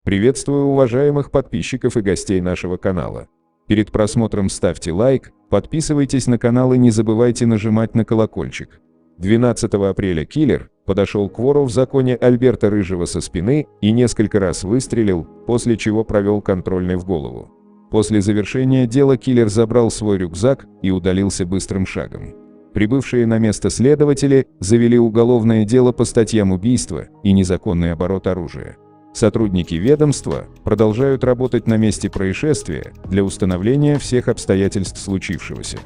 Приветствую уважаемых подписчиков и гостей нашего канала. Перед просмотром ставьте лайк, подписывайтесь на канал и не забывайте нажимать на колокольчик. 12 апреля киллер подошел к вору в законе Альберта Рыжего со спины и несколько раз выстрелил, после чего провел контрольный в голову. После завершения дела киллер забрал свой рюкзак и удалился быстрым шагом. Прибывшие на место следователи завели уголовное дело по статьям убийства и незаконный оборот оружия. Сотрудники ведомства продолжают работать на месте происшествия для установления всех обстоятельств случившегося.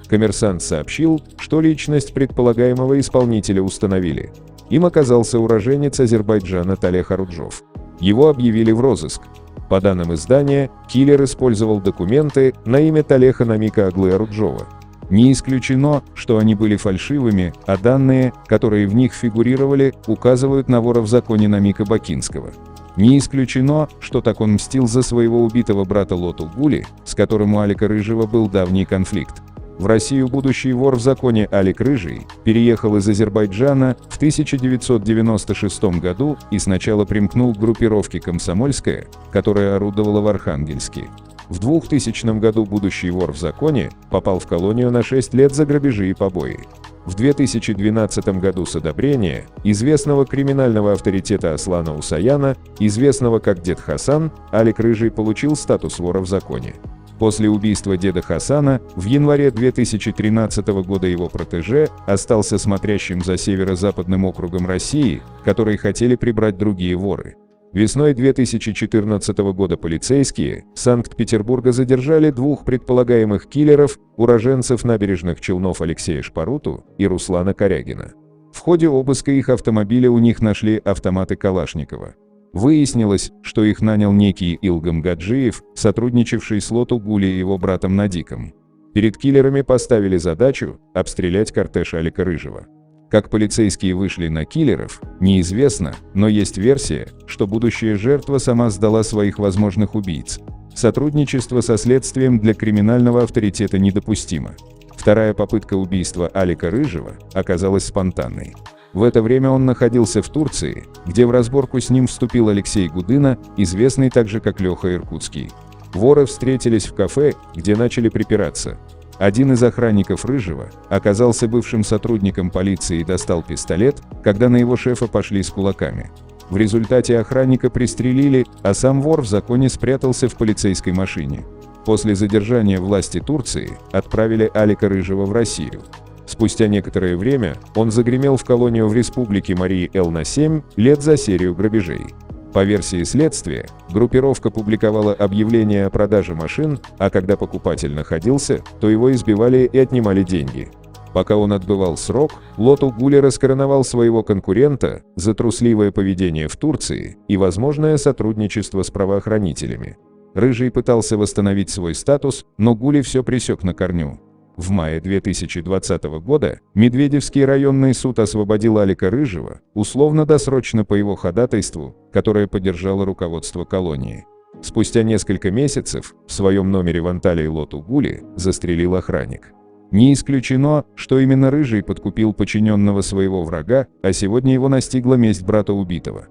Коммерсант сообщил, что личность предполагаемого исполнителя установили. Им оказался уроженец Азербайджана Талех Аруджов. Его объявили в розыск. По данным издания, киллер использовал документы на имя Талеха Намика Аглы Аруджова. Не исключено, что они были фальшивыми, а данные, которые в них фигурировали, указывают на вора в законе Намика Бакинского. Не исключено, что так он мстил за своего убитого брата Лоту Гули, с которым у Алика Рыжего был давний конфликт. В Россию будущий вор в законе Алик Рыжий переехал из Азербайджана в 1996 году и сначала примкнул к группировке «Комсомольская», которая орудовала в Архангельске. В 2000 году будущий вор в законе попал в колонию на 6 лет за грабежи и побои. В 2012 году с одобрения известного криминального авторитета Аслана Усаяна, известного как Дед Хасан, Алик Рыжий получил статус вора в законе. После убийства деда Хасана в январе 2013 года его протеже остался смотрящим за северо-западным округом России, который хотели прибрать другие воры. Весной 2014 года полицейские Санкт-Петербурга задержали двух предполагаемых киллеров, уроженцев набережных Челнов Алексея Шпаруту и Руслана Корягина. В ходе обыска их автомобиля у них нашли автоматы Калашникова. Выяснилось, что их нанял некий Илгам Гаджиев, сотрудничавший с Лоту Гули и его братом Надиком. Перед киллерами поставили задачу обстрелять кортеж Алика Рыжего. Как полицейские вышли на киллеров, неизвестно, но есть версия, что будущая жертва сама сдала своих возможных убийц. Сотрудничество со следствием для криминального авторитета недопустимо. Вторая попытка убийства Алика Рыжего оказалась спонтанной. В это время он находился в Турции, где в разборку с ним вступил Алексей Гудына, известный также как Леха Иркутский. Воры встретились в кафе, где начали припираться. Один из охранников Рыжего оказался бывшим сотрудником полиции и достал пистолет, когда на его шефа пошли с кулаками. В результате охранника пристрелили, а сам вор в законе спрятался в полицейской машине. После задержания власти Турции отправили Алика Рыжего в Россию. Спустя некоторое время он загремел в колонию в республике Марий-Эл на 7 лет за серию грабежей. По версии следствия, группировка публиковала объявления о продаже машин, а когда покупатель находился, то его избивали и отнимали деньги. Пока он отбывал срок, Лоту Гули раскороновал своего конкурента за трусливое поведение в Турции и возможное сотрудничество с правоохранителями. Рыжий пытался восстановить свой статус, но Гули все пресек на корню. В мае 2020 года Медведевский районный суд освободил Алика Рыжего, условно-досрочно по его ходатайству, которое поддержало руководство колонии. Спустя несколько месяцев в своем номере в Анталии Лоту Гули застрелил охранник. Не исключено, что именно Рыжий подкупил подчиненного своего врага, а сегодня его настигла месть брата убитого.